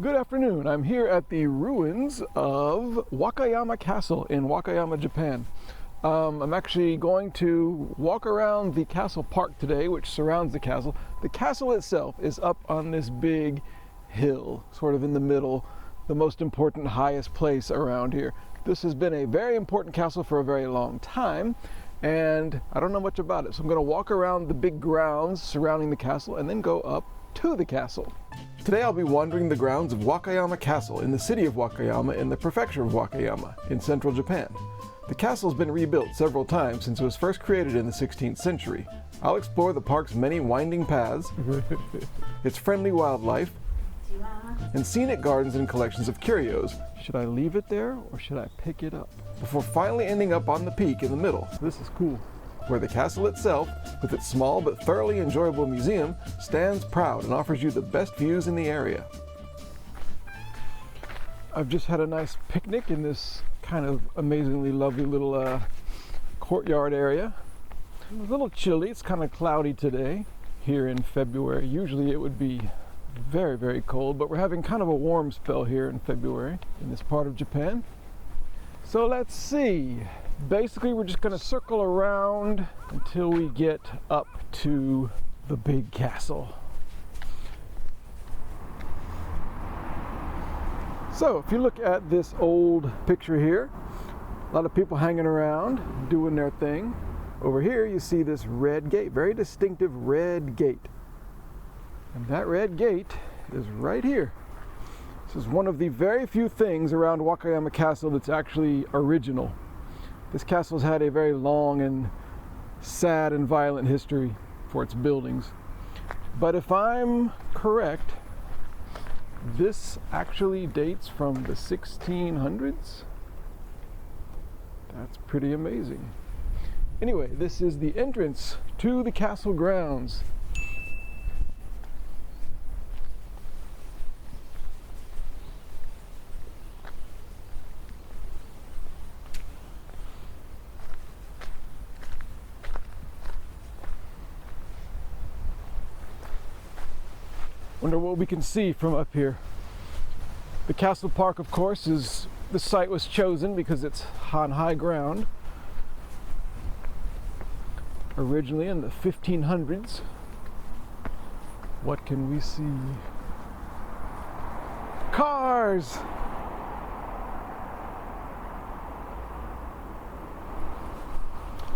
Good afternoon. I'm here at the ruins of Wakayama Castle in Wakayama, Japan. I'm actually going to walk around the castle park today, which surrounds the castle. The castle itself is up on this big hill, sort of in the middle, the most important, highest place around here. This has been a very important castle for a very long time, and I don't know much about it. So I'm going to walk around the big grounds surrounding the castle and then go up to the castle. Today I'll be wandering the grounds of Wakayama Castle in the city of Wakayama in the prefecture of Wakayama in central Japan. The castle's been rebuilt several times since it was first created in the 16th century. I'll explore the park's many winding paths, its friendly wildlife, and scenic gardens and collections of curios. Should I leave it there or should I pick it up? Before finally ending up on the peak in the middle. This is cool. Where the castle itself, with its small but thoroughly enjoyable museum, stands proud and offers you the best views in the area. I've just had a nice picnic in this kind of amazingly lovely little courtyard area. It's a little chilly, it's kind of cloudy today here in February. Usually it would be very, very cold, but we're having kind of a warm spell here in February in this part of Japan. So let's see. Basically, we're just going to circle around until we get up to the big castle. So, if you look at this old picture here, a lot of people hanging around, doing their thing. Over here, you see this red gate, very distinctive red gate. And that red gate is right here. This is one of the very few things around Wakayama Castle that's actually original. This castle's had a very long and sad and violent history for its buildings. But if I'm correct, this actually dates from the 1600s. That's pretty amazing. Anyway, this is the entrance to the castle grounds. Wonder what we can see from up here. The castle park, of course, the site was chosen because it's on high ground. Originally in the 1500s. What can we see? Cars!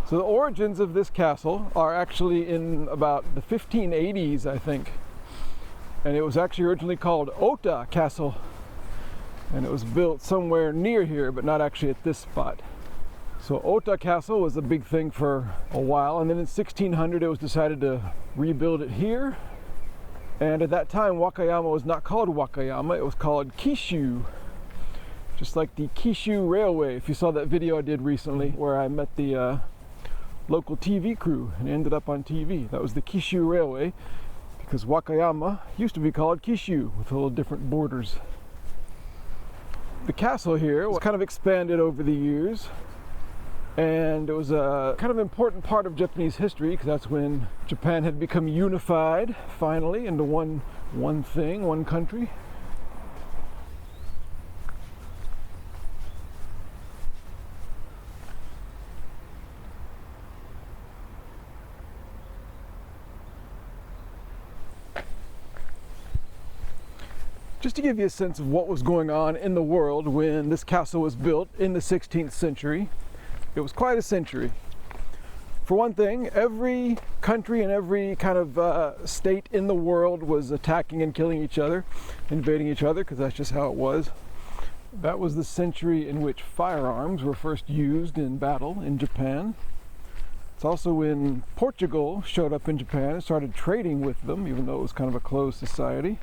So the origins of this castle are actually in about the 1580s, I think. And it was actually originally called Ota Castle, and it was built somewhere near here, but not actually at this spot. So Ota Castle was a big thing for a while, and then in 1600 it was decided to rebuild it here. And at that time, Wakayama was not called Wakayama, it was called Kishu. Just like the Kishu Railway, if you saw that video I did recently, where I met the local TV crew and ended up on TV. That was the Kishu Railway. Because Wakayama used to be called Kishu with a little different borders. The castle here was kind of expanded over the years, and it was a kind of important part of Japanese history because that's when Japan had become unified finally into one thing, one country. Just to give you a sense of what was going on in the world when this castle was built in the 16th century, it was quite a century. For one thing, every country and every kind of state in the world was attacking and killing each other, invading each other, because that's just how it was. That was the century in which firearms were first used in battle in Japan. It's also when Portugal showed up in Japan and started trading with them, even though it was kind of a closed society.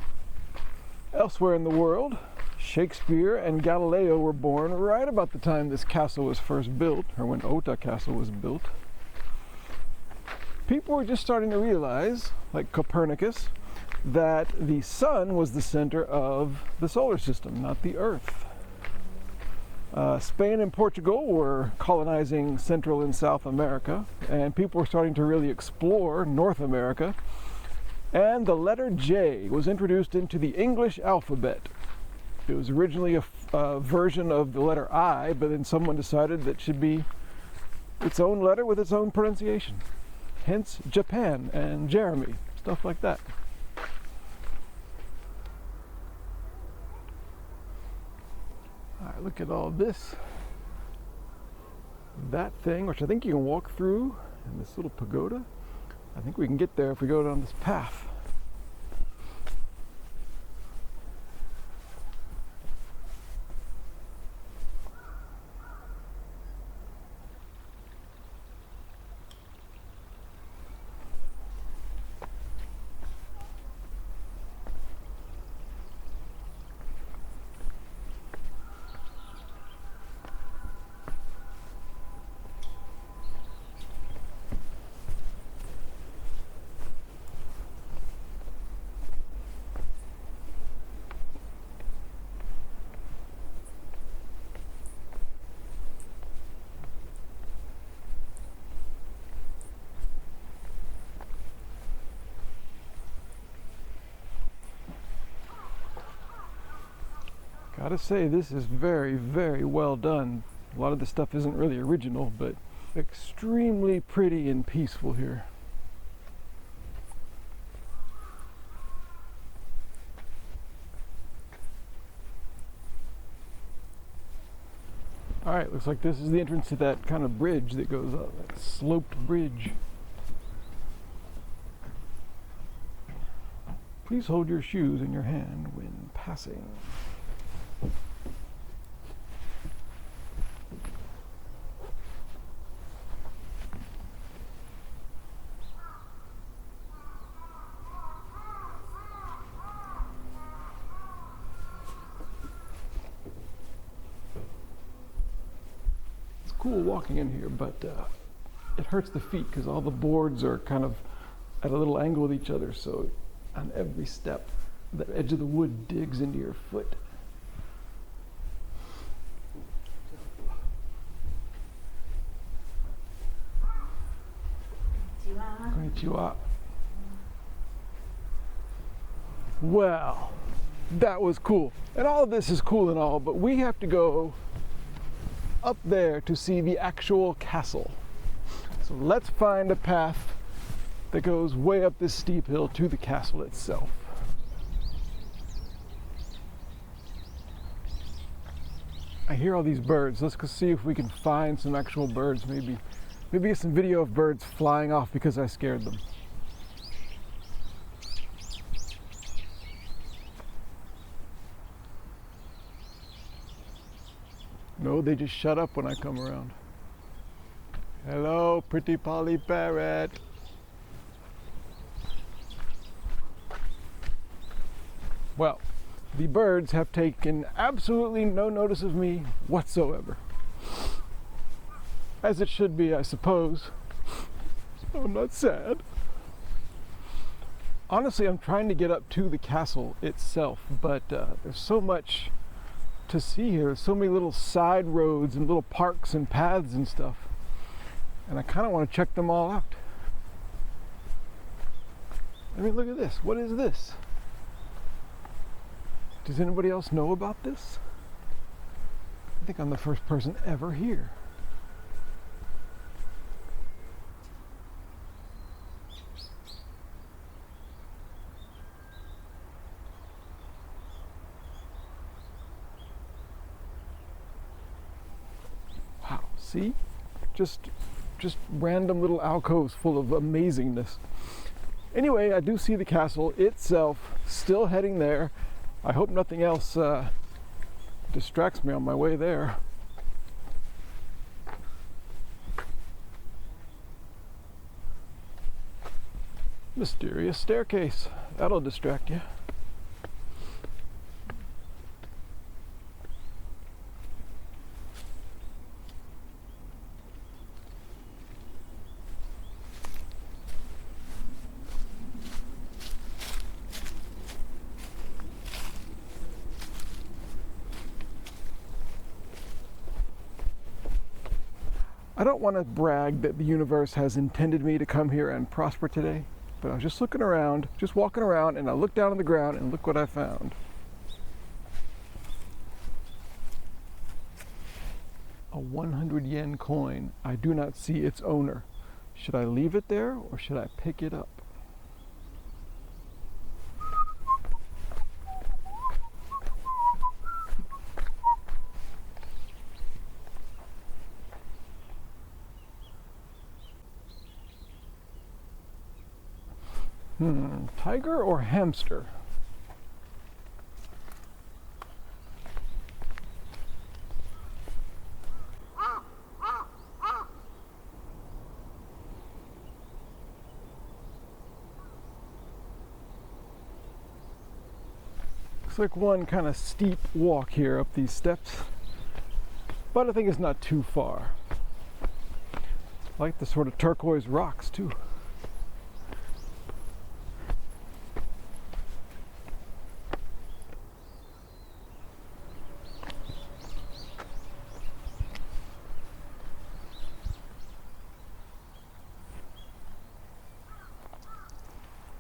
Elsewhere in the world, Shakespeare and Galileo were born right about the time this castle was first built, or when Ota Castle was built. People were just starting to realize, like Copernicus, that the sun was the center of the solar system, not the Earth. Spain and Portugal were colonizing Central and South America, and people were starting to really explore North America. And the letter J was introduced into the English alphabet. It was originally a version of the letter I, but then someone decided that it should be its own letter with its own pronunciation. Hence Japan and Jeremy, stuff like that. All right, look at all this. That thing, which I think you can walk through, and this little pagoda. I think we can get there if we go down this path. Gotta say, this is very, very well done. A lot of the stuff isn't really original, but extremely pretty and peaceful here. All right, looks like this is the entrance to that kind of bridge that goes up, that sloped bridge. Please hold your shoes in your hand when passing. Cool walking in here, but it hurts the feet because all the boards are kind of at a little angle with each other, so on every step the edge of the wood digs into your foot. Konnichiwa. Well, that was cool, and all of this is cool and all, but we have to go up there to see the actual castle. So let's find a path that goes way up this steep hill to the castle itself. I hear all these birds. Let's go see if we can find some actual birds, maybe get some video of birds flying off because I scared them. No, they just shut up when I come around. Hello, pretty Polly Parrot. Well, the birds have taken absolutely no notice of me whatsoever. As it should be, I suppose. So I'm not sad. Honestly, I'm trying to get up to the castle itself, but there's so much to see here. There's so many little side roads and little parks and paths and stuff, and I kind of want to check them all out. I mean, look at this. What is this? Does anybody else know about this? I think I'm the first person ever here. See? Just random little alcoves full of amazingness. Anyway, I do see the castle itself, still heading there. I hope nothing else distracts me on my way there. Mysterious staircase. That'll distract you. I don't want to brag that the universe has intended me to come here and prosper today, but I was just looking around, just walking around, and I looked down on the ground and look what I found. A 100 yen coin. I do not see its owner. Should I leave it there or should I pick it up? Tiger or hamster? Looks like one kind of steep walk here up these steps, but I think it's not too far. I like the sort of turquoise rocks too.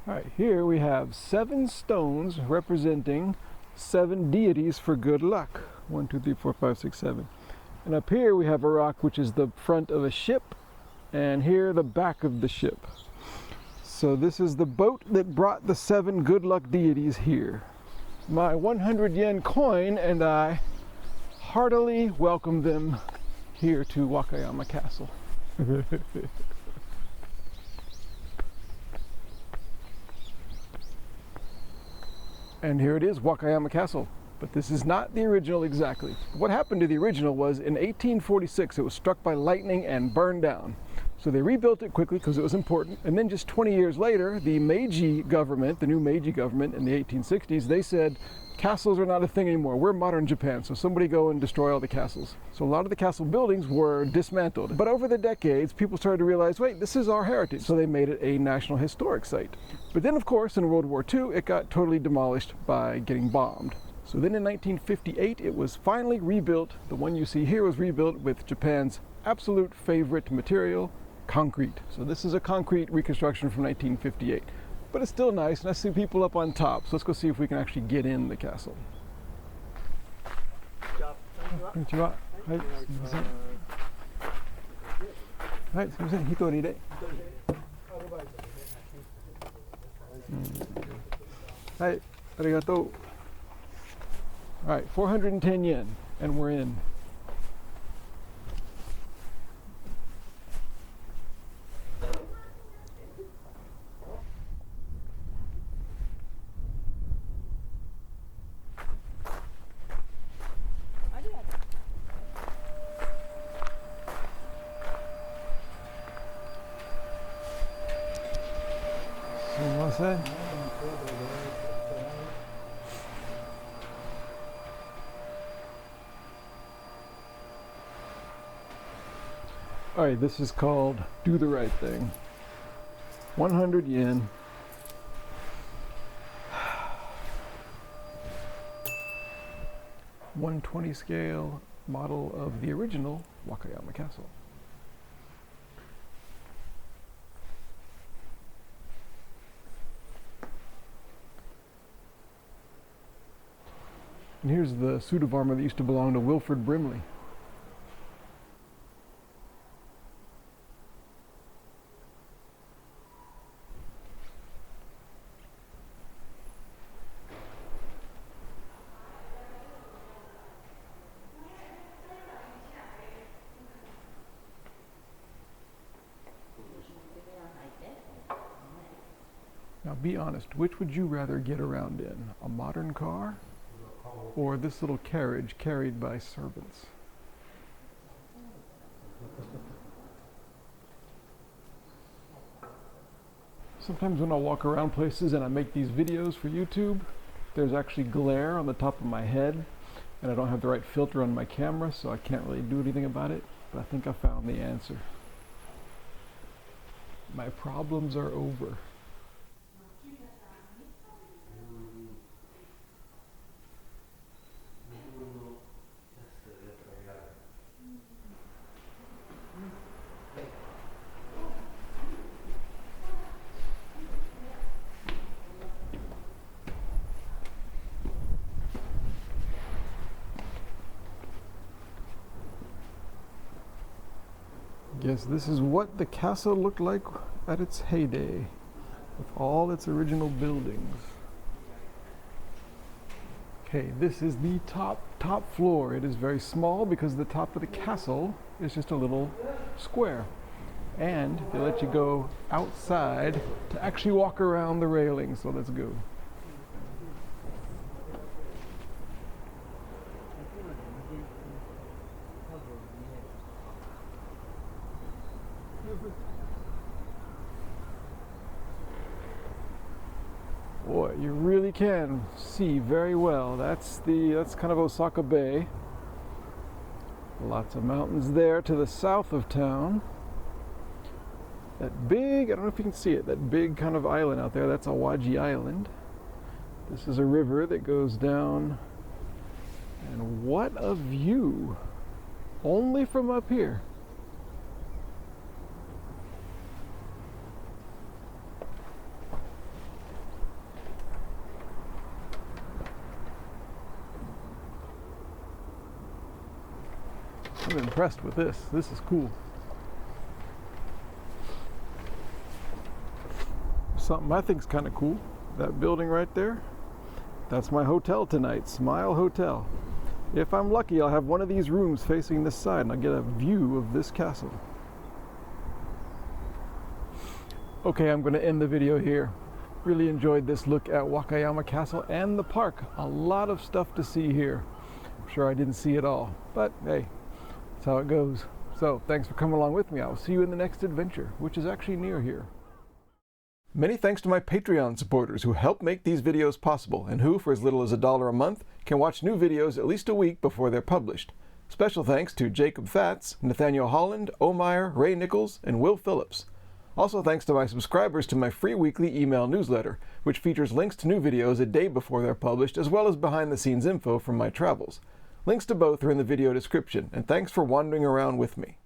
All right, here we have 7 stones representing 7 deities for good luck. 1, 2, 3, 4, 5, 6, 7. And up here we have a rock which is the front of a ship, and here the back of the ship. So this is the boat that brought the 7 good luck deities here. My 100 yen coin and I heartily welcome them here to Wakayama Castle. And here it is, Wakayama Castle. But this is not the original exactly. What happened to the original was in 1846 it was struck by lightning and burned down. So they rebuilt it quickly because it was important. And then just 20 years later, the Meiji government, the new Meiji government in the 1860s, they said, castles are not a thing anymore. We're modern Japan, so somebody go and destroy all the castles. So a lot of the castle buildings were dismantled. But over the decades, people started to realize, wait, this is our heritage. So they made it a National Historic Site. But then, of course, in World War II, it got totally demolished by getting bombed. So then in 1958, it was finally rebuilt. The one you see here was rebuilt with Japan's absolute favorite material, concrete. So this is a concrete reconstruction from 1958. But it's still nice, and I see people up on top. So let's go see if we can actually get in the castle. Konnichiwa. Hi, sumimasen. Hi, sumimasen. Hitori de. Hi, arigatou. All right, 410 yen, and we're in. All right, this is called Do the Right Thing. 100 yen. .120 scale model of the original Wakayama Castle. And here's the suit of armor that used to belong to Wilfred Brimley. Now be honest, which would you rather get around in? A modern car or this little carriage carried by servants? Sometimes when I walk around places and I make these videos for YouTube, there's actually glare on the top of my head and I don't have the right filter on my camera, so I can't really do anything about it, but I think I found the answer. My problems are over. Yes, this is what the castle looked like at its heyday, with all its original buildings. Okay, this is the top floor. It is very small because the top of the castle is just a little square. And they let you go outside to actually walk around the railing, so let's go. Boy, you really can see very well. That's kind of Osaka Bay. Lots of mountains there to the south of town. That big, I don't know if you can see it, that big kind of island out there, that's Awaji Island. This is a river that goes down. And what a view! Only from up here. I'm impressed with this. This is cool. Something I think is kind of cool. That building right there, that's my hotel tonight, Smile Hotel. If I'm lucky, I'll have one of these rooms facing this side and I'll get a view of this castle. Okay, I'm going to end the video here. Really enjoyed this look at Wakayama Castle and the park. A lot of stuff to see here. I'm sure I didn't see it all, but hey, that's how it goes. So thanks for coming along with me. I'll see you in the next adventure, which is actually near here. Many thanks to my Patreon supporters who help make these videos possible and who, for as little as $1 a month, can watch new videos at least a week before they're published. Special thanks to Jacob Fatz, Nathaniel Holland, Omeyer, Ray Nichols, and Will Phillips. Also thanks to my subscribers to my free weekly email newsletter, which features links to new videos a day before they're published, as well as behind-the-scenes info from my travels. Links to both are in the video description, and thanks for wandering around with me.